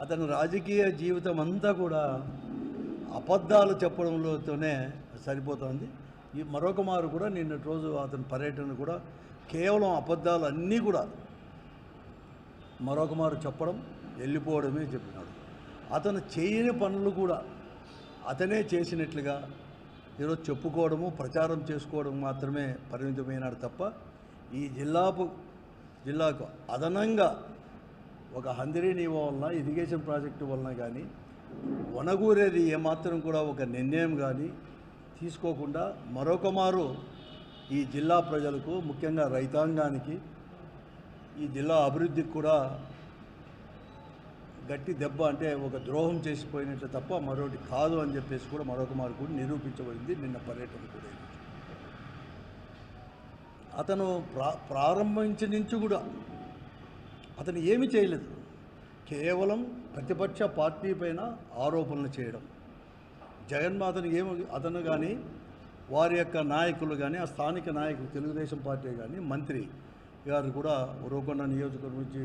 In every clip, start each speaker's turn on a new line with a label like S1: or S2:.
S1: అతని రాజకీయ జీవితం అంతా కూడా అబద్ధాలు చెప్పడంలోనే సరిపోతుంది. ఈ మరొక మారు కూడా నిన్నటి రోజు అతని పర్యటన కూడా కేవలం అబద్ధాలు అన్నీ కూడా మరొక మారు చెప్పడం, వెళ్ళిపోవడమే చెప్పినాడు. అతను చేయని పనులు కూడా అతనే చేసినట్లుగా ఈరోజు చెప్పుకోవడము, ప్రచారం చేసుకోవడం మాత్రమే పరిమితమైనాడు తప్ప ఈ జిల్లాకు అదనంగా ఒక హందిరీ నీవా వలన, ఇరిగేషన్ ప్రాజెక్టు వలన కానీ వనగూరేది ఏమాత్రం కూడా ఒక నిర్ణయం కానీ తీసుకోకుండా మరొక మారు ఈ జిల్లా ప్రజలకు, ముఖ్యంగా రైతాంగానికి, ఈ జిల్లా అభివృద్ధికి కూడా గట్టి దెబ్బ, అంటే ఒక ద్రోహం చేసిపోయినట్లు తప్ప మరొకటి కాదు అని చెప్పేసి కూడా మరొక మారు కూడా నిరూపించబడింది నిన్న పర్యటన కూడా. అతను ప్రారంభించి నుంచి కూడా అతను ఏమీ చేయలేదు. కేవలం ప్రతిపక్ష పార్టీ పైన ఆరోపణలు చేయడం. జగన్మాతను అతను కానీ వారి యొక్క నాయకులు కానీ, ఆ స్థానిక నాయకులు, తెలుగుదేశం పార్టీ కానీ, మంత్రి గారు కూడా ఉరవకొండ నియోజకవర్గం నుంచి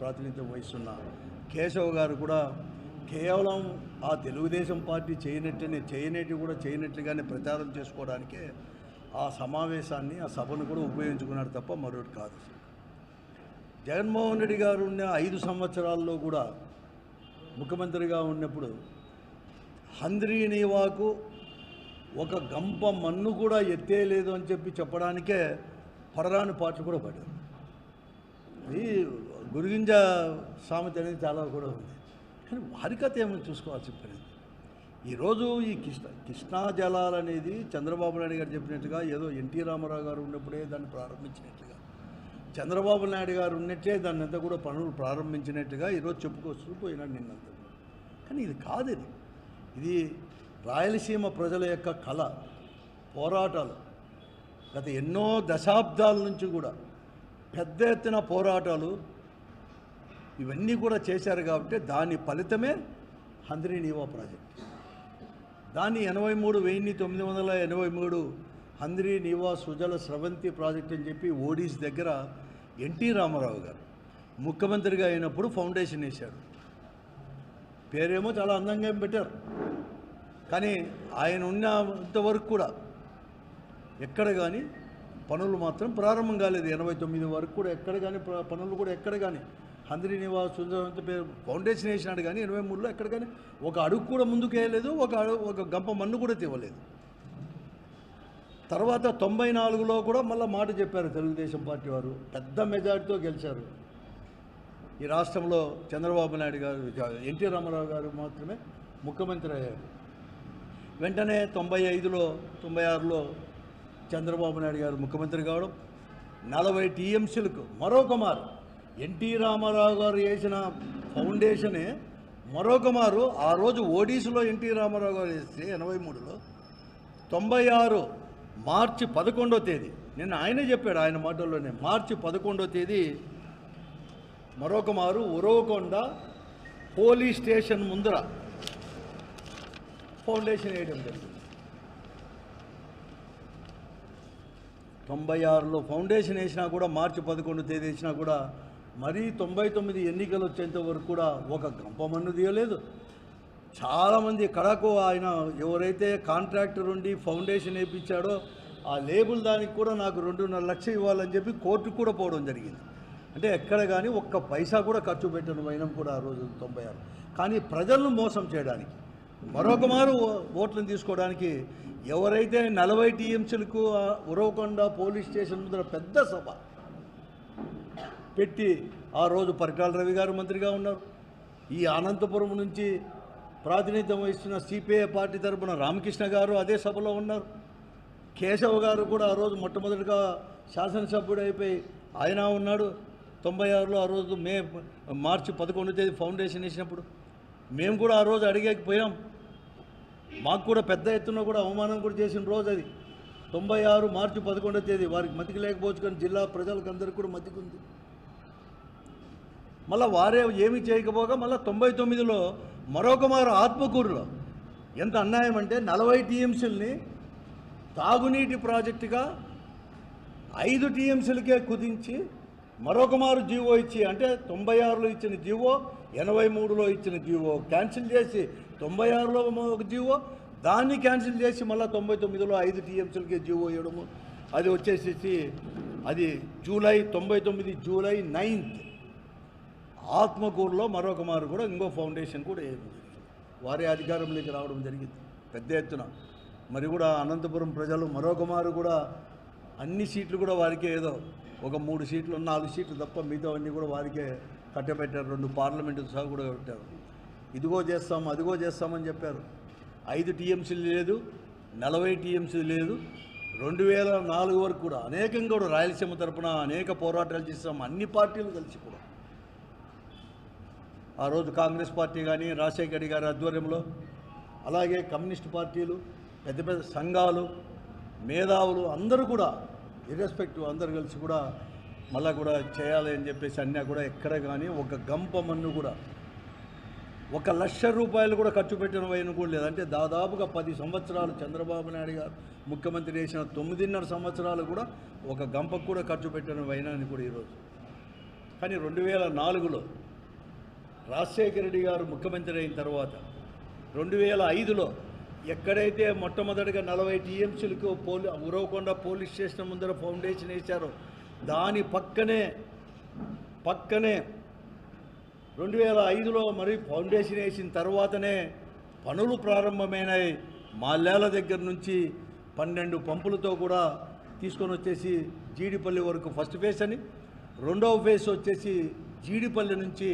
S1: ప్రాతినిధ్యం వహిస్తున్న కేశవ్ గారు కూడా కేవలం ఆ తెలుగుదేశం పార్టీ చేయనట్టుగానే ప్రచారం చేసుకోవడానికే ఆ సమావేశాన్ని, ఆ సభను కూడా ఉపయోగించుకున్నాడు తప్ప మరొకటి కాదు. జగన్మోహన్ రెడ్డి గారు ఉన్న 5 సంవత్సరాల్లో కూడా ముఖ్యమంత్రిగా ఉన్నప్పుడు హంద్రీ నీవాకు ఒక గంప మన్ను కూడా ఎత్తేయలేదు అని చెప్పడానికే పడరాని పాటలు కూడా పడ్డారు. ఈ గురిగింజ సామెత అనేది చాలా కూడా ఉంది. కానీ వారి కథ ఏమైనా చూసుకోవాల్సి పడింది. ఈరోజు ఈ కృష్ణా జలాలు అనేది చంద్రబాబు నాయుడు గారు చెప్పినట్టుగా ఏదో ఎన్టీ రామారావు గారు ఉన్నప్పుడే దాన్ని ప్రారంభించినట్టుగా, చంద్రబాబు నాయుడు గారు ఉన్నట్లే దాన్ని అంతా కూడా పనులు ప్రారంభించినట్టుగా ఈరోజు చెప్పుకొస్తూ పోయినాడు నిన్నంతా. కానీ ఇది కాదు. ఇది రాయలసీమ ప్రజల యొక్క కళ, పోరాటాలు. గత ఎన్నో దశాబ్దాల నుంచి కూడా పెద్ద ఎత్తున పోరాటాలు ఇవన్నీ కూడా చేశారు. కాబట్టి దాని ఫలితమే హంద్రీ నీవా ప్రాజెక్ట్. దాన్ని 1983 హంద్రీ నీవా సుజల స్రవంతి ప్రాజెక్ట్ అని చెప్పి ఓడిస్ దగ్గర ఎన్టీ రామారావు గారు ముఖ్యమంత్రిగా అయినప్పుడు ఫౌండేషన్ వేశాడు. పేరేమో చాలా అందంగా పెట్టారు. కానీ ఆయన ఉన్నంతవరకు కూడా ఎక్కడ కానీ పనులు మాత్రం ప్రారంభం కాలేదు. 89 వరకు కూడా ఎక్కడ కానీ పనులు కూడా ఎక్కడ కానీ హంద్రీ నీవా సుజల పేరు ఫౌండేషన్ వేసినాడు. కానీ 83లో ఎక్కడ కానీ ఒక అడుగు కూడా ముందుకు వేయలేదు, ఒక గంప మన్ను కూడా తీవలేదు. తర్వాత 94లో కూడా మళ్ళీ మాట చెప్పారు తెలుగుదేశం పార్టీ వారు, పెద్ద మెజార్టీతో గెలిచారు. ఈ రాష్ట్రంలో చంద్రబాబు నాయుడు గారు, ఎన్టీ రామారావు గారు మాత్రమే ముఖ్యమంత్రి అయ్యారు. వెంటనే 95లో 96లో చంద్రబాబు నాయుడు గారు ముఖ్యమంత్రి కావడం, 40 టీఎంసీలకు మరొక మారు ఎన్టీ రామారావు గారు వేసిన ఫౌండేషనే మరొక మారు ఆ రోజు ఓడిస్లో ఎన్టీ రామారావు గారు వేస్తే 83లో 96 మార్చి 11వ తేదీ, నిన్న ఆయనే చెప్పాడు ఆయన మాటల్లోనే, మార్చి 11వ తేదీ మరొక మారు ఉరవకొండ పోలీస్ స్టేషన్ ముందర ఫౌండేషన్ వేయడం జరిగింది. 96లో ఫౌండేషన్ వేసినా కూడా, మార్చి 11వ తేదీ వేసినా కూడా, మరీ 99 ఎన్నికలు వచ్చేంత వరకు కూడా ఒక గంప మన్ను తీయలేదు. చాలామంది కడకు ఆయన ఎవరైతే కాంట్రాక్టర్ ఉండి ఫౌండేషన్ వేయించాడో ఆ లేబుల్ దానికి కూడా నాకు 2.5 లక్షలు ఇవ్వాలని చెప్పి కోర్టుకు కూడా పోవడం జరిగింది. అంటే ఎక్కడ కానీ ఒక్క పైసా కూడా ఖర్చు పెట్టిన వైనం కూడా ఆ రోజు 96. కానీ ప్రజలను మోసం చేయడానికి, మరొక మారు ఓట్లను తీసుకోవడానికి ఎవరైతే 40 టీఎంసీలకు ఉరవకొండ పోలీస్ స్టేషన్ ముందర పెద్ద సభ పెట్టి, ఆ రోజు పరిటాల రవి గారు మంత్రిగా ఉన్నారు. ఈ అనంతపురం నుంచి ప్రాతినిధ్యం వహిస్తున్న సిపిఐ పార్టీ తరపున రామకృష్ణ గారు అదే సభలో ఉన్నారు. కేశవ్ గారు కూడా ఆ రోజు మొట్టమొదటిగా శాసనసభ్యుడు అయిపోయి ఆయన ఉన్నాడు. 96లో ఆ రోజు మార్చి 11వ తేదీ ఫౌండేషన్ వేసినప్పుడు మేము కూడా ఆ రోజు అడిగేకపోయాం. మాకు కూడా పెద్ద ఎత్తున కూడా అవమానం కూడా చేసిన రోజు అది. 96 మార్చి 11వ తేదీ వారికి మతికి లేకపోవచ్చు, కానీ జిల్లా ప్రజలకు అందరికీ కూడా మతికి ఉంది. మళ్ళీ వారే ఏమీ చేయకపోగా మళ్ళీ 99లో మరొక మారు ఆత్మకూరులో ఎంత అన్యాయం అంటే 40 టీఎంసీలని తాగునీటి ప్రాజెక్టుగా 5 టీఎంసీలకే కుదించి మరొక మారు జీవో ఇచ్చి, అంటే 96లో ఇచ్చిన జీవో 83లో ఇచ్చిన జీవో క్యాన్సిల్ చేసి 96లో ఒక జీవో, దాన్ని క్యాన్సిల్ చేసి మళ్ళీ 99లో 5 టీఎంసీలకే జీవో ఇవ్వడము. అది వచ్చేసేసి అది 99 జూలై 9th ఆత్మకూరులో మరొక మారు కూడా ఇంకో ఫౌండేషన్ కూడా వారి అధికారంలోకి రావడం జరిగింది పెద్ద ఎత్తున. మరి కూడా అనంతపురం ప్రజలు మరొక మారు కూడా అన్ని సీట్లు కూడా వారికే, ఏదో ఒక 3 సీట్లు 4 సీట్లు తప్ప మిగతా అన్నీ కూడా వారికే కట్టబెట్టారు. 2 పార్లమెంటు సహా కూడా పెట్టారు. ఇదిగో చేస్తాం అదిగో చేస్తామని చెప్పారు. 5 టీఎంసీలు లేదు, 40 టీఎంసీలు లేదు. 2004 వరకు కూడా అనేకంగా కూడా రాయలసీమ తరపున అనేక పోరాటాలు చేస్తాం అన్ని పార్టీలు కలిసి కూడా. ఆ రోజు కాంగ్రెస్ పార్టీ కానీ రాజశేఖర గారి ఆధ్వర్యంలో, అలాగే కమ్యూనిస్ట్ పార్టీలు, పెద్ద పెద్ద సంఘాలు, మేధావులు అందరూ కూడా ఇర్రెస్పెక్టివ్ అందరూ కలిసి కూడా మళ్ళీ కూడా చేయాలి అని చెప్పేసి అన్నీ కూడా ఎక్కడ కానీ ఒక గంప మన్ను కూడా 1,00,000 రూపాయలు కూడా ఖర్చు పెట్టిన వైన కూడా లేదు. అంటే దాదాపుగా 10 సంవత్సరాలు చంద్రబాబు నాయుడు గారు ముఖ్యమంత్రి చేసిన 9.5 సంవత్సరాలు కూడా ఒక గంపకు కూడా ఖర్చు పెట్టిన వైనాన్ని కూడా ఈరోజు. కానీ 2004లో రాజశేఖర రెడ్డి గారు ముఖ్యమంత్రి అయిన తర్వాత 2005లో ఎక్కడైతే మొట్టమొదటిగా 40 టీఎంసీలకు ఉరవకొండ పోలీస్ స్టేషన్ ముందర ఫౌండేషన్ వేశారో దాని పక్కనే 2005లో మరి ఫౌండేషన్ వేసిన తర్వాతనే పనులు ప్రారంభమైనాయి. మాల్యాల దగ్గర నుంచి 12 పంపులతో కూడా తీసుకొని వచ్చేసి జీడిపల్లి వరకు ఫస్ట్ ఫేజ్ అని, రెండవ ఫేజ్ వచ్చేసి జీడిపల్లి నుంచి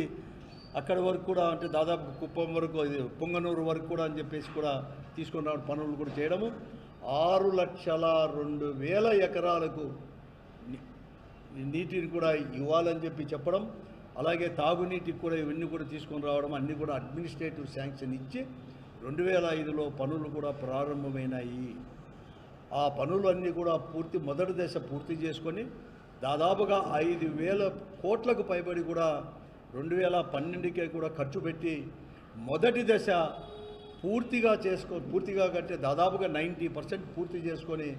S1: అక్కడి వరకు కూడా, అంటే దాదాపు కుప్పం వరకు, పొంగనూరు వరకు కూడా అని చెప్పేసి కూడా తీసుకొని రావడం పనులు కూడా చేయడము. 6,02,000 ఎకరాలకు నీటిని కూడా ఇవ్వాలని చెప్పి చెప్పడం, అలాగే తాగునీటికి కూడా ఇవన్నీ కూడా తీసుకొని రావడం, అన్నీ కూడా అడ్మినిస్ట్రేటివ్ శాంక్షన్ ఇచ్చి 2005లో పనులు కూడా ప్రారంభమైనాయి. ఆ పనులు అన్నీ కూడా మొదటి దశ పూర్తి చేసుకొని దాదాపుగా 5,000 కోట్లకు పైబడి కూడా 2012కే కూడా ఖర్చు పెట్టి మొదటి దశ పూర్తిగా కంటే దాదాపుగా 90% పూర్తి చేసుకొని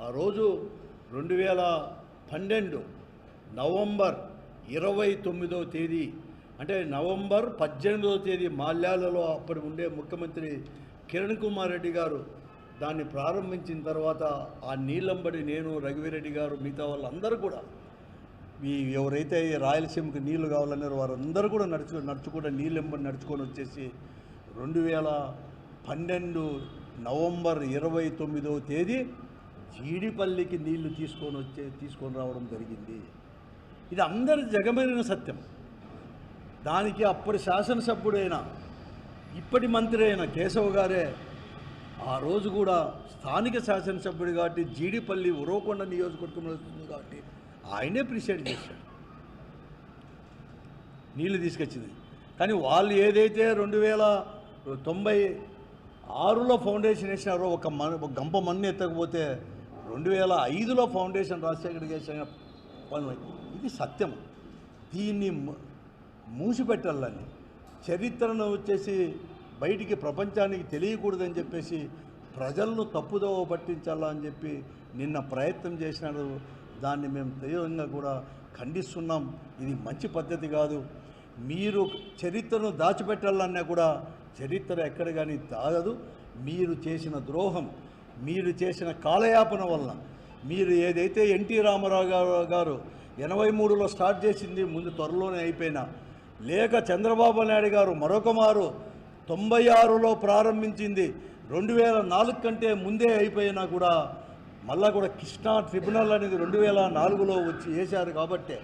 S1: ఆ రోజు 2012 నవంబర్ 29వ తేదీ, అంటే నవంబర్ 18వ తేదీ మాల్యాలలో అప్పటి ఉండే ముఖ్యమంత్రి కిరణ్ కుమార్ రెడ్డి గారు దాన్ని ప్రారంభించిన తర్వాత ఆ నీళ్ళంబడి నేను, రఘువీరెడ్డి గారు, మిగతా వాళ్ళందరూ కూడా ఎవరైతే రాయలసీమకు నీళ్లు కావాలన్నారో వారందరూ కూడా నడుచుకుంటే నీళ్ళెంబడి నడుచుకొని వచ్చేసి 2012 నవంబర్ 29వ తేదీ జీడిపల్లికి నీళ్లు తీసుకొని రావడం జరిగింది. ఇది అందరి జగమెరిగిన సత్యం. దానికి అప్పటి శాసనసభ్యుడైన ఇప్పటి మంత్రి అయిన కేశవ్ గారే ఆ రోజు కూడా స్థానిక శాసనసభ్యుడు కాబట్టి జీడిపల్లి ఉరవకొండ నియోజకవర్గంలో వస్తుంది కాబట్టి ఆయనే ప్రిసైడ్ చేశాడు, నీళ్లు తీసుకొచ్చింది. కానీ వాళ్ళు ఏదైతే 2096లో ఫౌండేషన్ వేసినారో ఒక గంప మన్ను ఎత్తకపోతే 2005లో ఫౌండేషన్ రాజశేఖర్ చేసిన పని. ఇది సత్యం. దీన్ని మూసిపెట్టాలని, చరిత్రను వచ్చేసి బయటికి ప్రపంచానికి తెలియకూడదని చెప్పేసి ప్రజలను తప్పుదోవ పట్టించాలా అని చెప్పి నిన్న ప్రయత్నం చేసినాడు. దాన్ని మేము తీవ్రంగా కూడా ఖండిస్తున్నాం. ఇది మంచి పద్ధతి కాదు. మీరు చరిత్రను దాచిపెట్టాలన్నా కూడా చరిత్ర ఎక్కడ కానీ తాగదు. మీరు చేసిన ద్రోహం, మీరు చేసిన కాలయాపన వల్ల, మీరు ఏదైతే ఎన్టీ రామారావు గారు 83లో స్టార్ట్ చేసింది ముందు త్వరలోనే అయిపోయినా, లేక చంద్రబాబు నాయుడు గారు మరొక మారు 96లో ప్రారంభించింది 2004 కంటే ముందే అయిపోయినా కూడా మళ్ళా కూడా కృష్ణా ట్రిబ్యునల్ అనేది 2004లో వచ్చి వేశారు. కాబట్టి